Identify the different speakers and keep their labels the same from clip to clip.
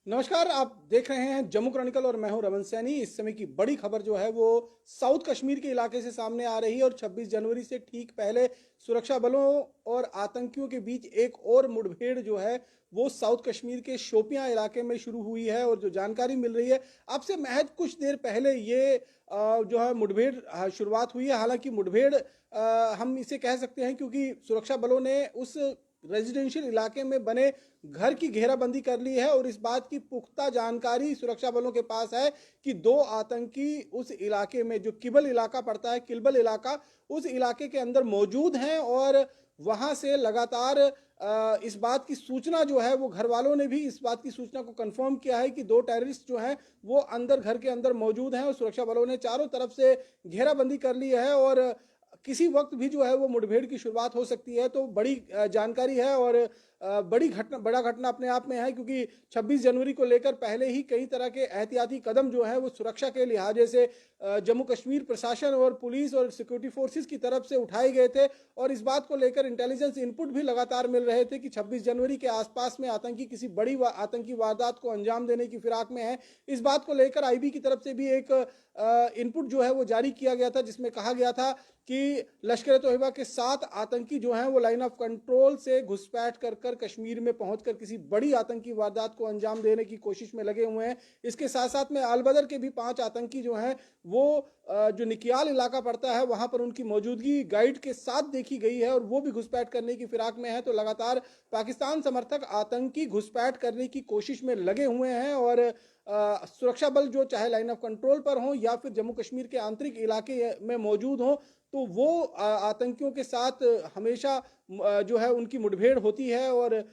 Speaker 1: नमस्कार, आप देख रहे हैं जम्मू क्रॉनिकल और मैं हूं रमन सैनी। इस समय की बड़ी खबर जो है वो साउथ कश्मीर के इलाके से सामने आ रही है और 26 जनवरी से ठीक पहले सुरक्षा बलों और आतंकियों के बीच एक और मुठभेड़ जो है वो साउथ कश्मीर के शोपियां इलाके में शुरू हुई है। और जो जानकारी मिल रही है आपसे महज कुछ देर पहले ये जो है मुठभेड़ शुरुआत हुई है। हालांकि मुठभेड़ हम इसे कह सकते हैं क्योंकि सुरक्षा बलों ने उस रेजिडेंशियल इलाके में बने घर की घेराबंदी कर ली है और इस बात की पुख्ता जानकारी सुरक्षा बलों के पास है कि दो आतंकी उस इलाके में, जो किबल इलाका पड़ता है, किलबल इलाका, उस इलाके के अंदर मौजूद हैं। और वहां से लगातार इस बात की सूचना जो है वो घर वालों ने भी इस बात की सूचना को कंफर्म किया है कि दो टेररिस्ट जो हैं वो अंदर, घर के अंदर मौजूद हैं और सुरक्षा बलों ने चारों तरफ से घेराबंदी कर ली है और किसी वक्त भी जो है वो मुठभेड़ की शुरुआत हो सकती है। तो बड़ी जानकारी है और बड़ा घटना अपने आप में है क्योंकि 26 जनवरी को लेकर पहले ही कई तरह के एहतियाती कदम जो है वो सुरक्षा के लिहाजे से जम्मू कश्मीर प्रशासन और पुलिस और सिक्योरिटी फोर्सेस की तरफ से उठाए गए थे। और इस बात को लेकर इंटेलिजेंस इनपुट भी लगातार मिल रहे थे कि 26 जनवरी के आसपास में आतंकी किसी बड़ी आतंकी वारदात को अंजाम देने की फिराक में है। इस बात को लेकर आईबी की तरफ से भी एक इनपुट जो है वो जारी किया गया था जिसमें कहा गया था कि लश्कर तोयबा के 7 आतंकी जो हैं वो लाइन ऑफ कंट्रोल से घुसपैठ कर कर कश्मीर में पहुंचकर किसी बड़ी आतंकी वारदात को अंजाम देने की कोशिश में लगे हुए हैं। इसके साथ साथ में अलबदर के भी 5 आतंकी जो हैं वो जो निकियाल इलाका पड़ता है वहां पर उनकी मौजूदगी गाइड के साथ देखी गई है और वो भी घुसपैठ करने की फिराक में है। तो लगातार पाकिस्तान समर्थक आतंकी घुसपैठ करने की कोशिश में लगे हुए हैं और सुरक्षा बल जो चाहे लाइन ऑफ कंट्रोल पर हो या फिर जम्मू कश्मीर के आंतरिक इलाके में मौजूद हो, तो वो आतंकियों के साथ हमेशा जो है उनकी मुठभेड़ होती है और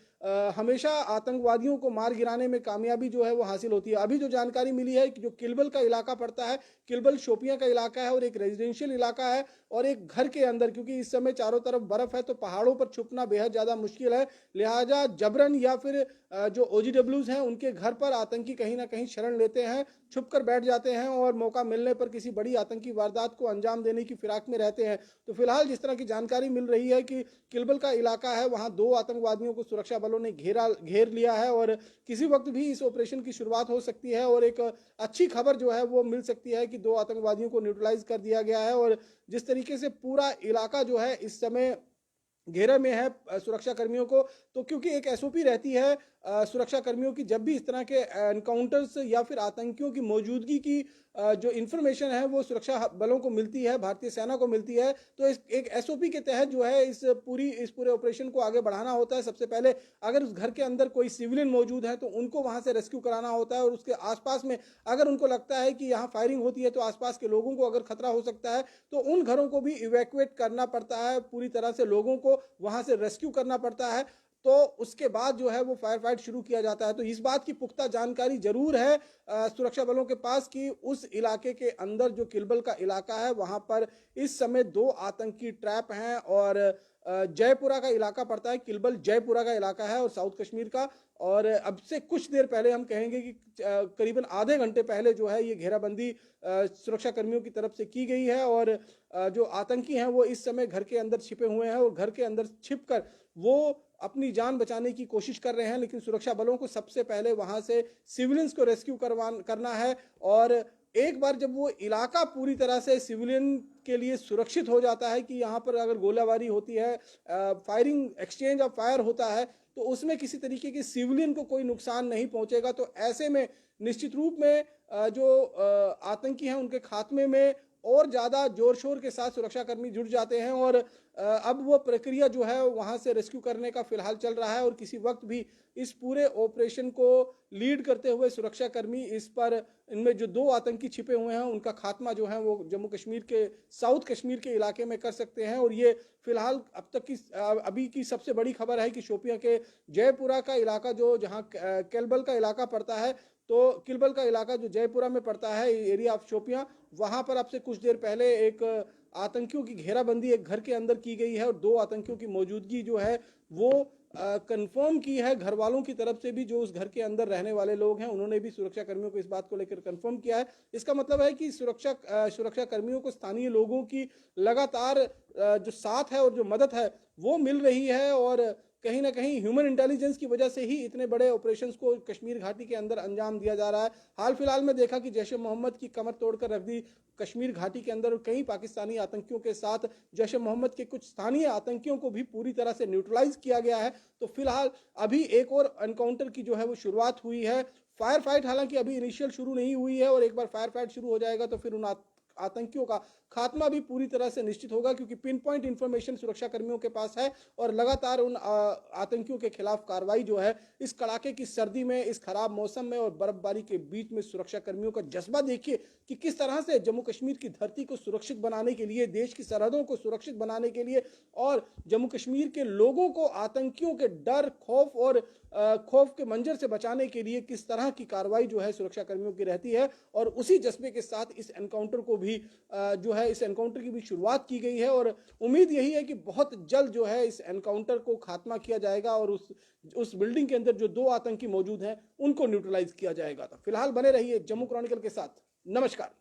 Speaker 1: हमेशा आतंकवादियों को मार गिराने में कामयाबी जो है वो हासिल होती है। अभी जो जानकारी मिली है कि जो किलबल का इलाका पड़ता है, किलबल शोपियां का इलाका है और एक रेजिडेंशियल इलाका है और एक घर के अंदर, क्योंकि इस समय चारों तरफ बर्फ है तो पहाड़ों पर छुपना बेहद ज़्यादा मुश्किल है, लिहाजा जबरन या फिर जो ओजीडब्ल्यूज हैं उनके घर पर आतंकी कहीं ना कहीं शरण लेते हैं, छुप कर बैठ जाते हैं और मौका मिलने पर किसी बड़ी आतंकी वारदात को अंजाम देने की फिराक में रहते हैं। तो फिलहाल जिस तरह की जानकारी मिल रही है कि किलबल का इलाका है, वहां 2 आतंकवादियों को सुरक्षा बलों ने घेर लिया है और किसी वक्त भी इस ऑपरेशन की शुरुआत हो सकती है और एक अच्छी खबर जो है वो मिल सकती है कि 2 आतंकवादियों को न्यूट्रलाइज कर दिया गया है। और जिस तरीके से पूरा इलाका जो है इस समय घेरे में है सुरक्षा कर्मियों को, तो क्योंकि एक एसओपी रहती है सुरक्षा कर्मियों की, जब भी इस तरह के एनकाउंटर्स या फिर आतंकियों की मौजूदगी की जो इन्फॉर्मेशन है वो सुरक्षा बलों को मिलती है, भारतीय सेना को मिलती है, तो एक एसओपी के तहत जो है इस पूरे ऑपरेशन को आगे बढ़ाना होता है। सबसे पहले अगर उस घर के अंदर कोई सिविलियन मौजूद है तो उनको वहां से रेस्क्यू कराना होता है और उसके आसपास में अगर उनको लगता है कि यहाँ फायरिंग होती है तो आसपास के लोगों को अगर खतरा हो सकता है तो उन घरों को भी इवैक्यूएट करना पड़ता है, पूरी तरह से लोगों को वहां से रेस्क्यू करना पड़ता है। तो उसके बाद जो है वो फायर फाइट शुरू किया जाता है। तो इस बात की पुख्ता जानकारी जरूर है सुरक्षा बलों के पास कि उस इलाके के अंदर जो किलबल का इलाका है वहां पर इस समय 2 आतंकी ट्रैप हैं और जयपुरा का इलाका पड़ता है, किलबल जयपुरा का इलाका है और साउथ कश्मीर का। और अब से कुछ देर पहले हम कहेंगे कि करीबन आधे घंटे पहले जो है ये घेराबंदी सुरक्षा कर्मियों की तरफ से की गई है और जो आतंकी हैं वो इस समय घर के अंदर छिपे हुए हैं और घर के अंदर छिपकर वो अपनी जान बचाने की कोशिश कर रहे हैं। लेकिन सुरक्षा बलों को सबसे पहले वहां से सिविलियंस को रेस्क्यू करना है और एक बार जब वो इलाका पूरी तरह से सिविलियन के लिए सुरक्षित हो जाता है कि यहाँ पर अगर गोलाबारी होती है, फायरिंग, एक्सचेंज ऑफ फायर होता है, तो उसमें किसी तरीके के सिविलियन को कोई नुकसान नहीं पहुंचेगा। तो ऐसे में निश्चित रूप में जो आतंकी हैं उनके खात्मे में और ज़्यादा जोर शोर के साथ सुरक्षाकर्मी जुट जाते हैं और अब वो प्रक्रिया जो है वहाँ से रेस्क्यू करने का फिलहाल चल रहा है और किसी वक्त भी इस पूरे ऑपरेशन को लीड करते हुए सुरक्षाकर्मी इस पर, इनमें जो 2 आतंकी छिपे हुए हैं उनका खात्मा जो है वो जम्मू कश्मीर के, साउथ कश्मीर के इलाके में कर सकते हैं। और ये फिलहाल अब तक की अभी की सबसे बड़ी खबर है कि शोपियां के जयपुरा का इलाका, जो जहाँ केलबल का इलाका पड़ता है, तो किलबल का इलाका जो जयपुरा में पड़ता है, एरिया ऑफ शोपियां, वहां पर अब से कुछ देर पहले एक आतंकियों की घेराबंदी एक घर के अंदर की गई है और 2 आतंकियों की मौजूदगी जो है वो कंफर्म की है घर वालों की तरफ से भी। जो उस घर के अंदर रहने वाले लोग हैं उन्होंने भी सुरक्षा कर्मियों को इस बात को लेकर कंफर्म किया है। इसका मतलब है कि सुरक्षा कर्मियों को स्थानीय लोगों की लगातार जो साथ है और जो मदद है वो मिल रही है और कहीं ना कहीं ह्यूमन इंटेलिजेंस की वजह से ही इतने बड़े ऑपरेशंस को कश्मीर घाटी के अंदर अंजाम दिया जा रहा है। हाल फिलहाल में देखा कि जैश ए मोहम्मद की कमर तोड़कर रख दी कश्मीर घाटी के अंदर, और कई पाकिस्तानी आतंकियों के साथ जैश ए मोहम्मद के कुछ स्थानीय आतंकियों को भी पूरी तरह से न्यूट्रलाइज किया गया है। तो फिलहाल अभी एक और एनकाउंटर की जो है वो शुरुआत हुई है। फायर फाइट हालांकि अभी इनिशियल शुरू नहीं हुई है, और एक बार फायर फाइट शुरू हो जाएगा तो फिर उन आतंकियों का खात्मा भी पूरी तरह से निश्चित होगा, क्योंकि पिन पॉइंट इंफॉर्मेशन सुरक्षा कर्मियों के पास है और लगातार उन आतंकियों के खिलाफ कार्रवाई जो है इस कड़ाके की सर्दी में, इस खराब मौसम में और बर्फबारी के बीच में सुरक्षा कर्मियों का जज्बा देखिए कि किस तरह से जम्मू कश्मीर की धरती को सुरक्षित बनाने के लिए, देश की सरहदों को सुरक्षित बनाने के लिए और जम्मू कश्मीर के लोगों को आतंकियों के डर, खौफ और खौफ के मंजर से बचाने के लिए किस तरह की कार्रवाई जो है सुरक्षा कर्मियों की रहती है। और उसी जज्बे के साथ इस एनकाउंटर को भी जो है इस एनकाउंटर की भी शुरुआत की गई है, और उम्मीद यही है कि बहुत जल्द जो है इस एनकाउंटर को खात्मा किया जाएगा और उस बिल्डिंग के अंदर जो 2 आतंकी मौजूद हैं उनको न्यूट्रलाइज किया जाएगा। तो फिलहाल बने रहिए जम्मू क्रॉनिकल के साथ। नमस्कार।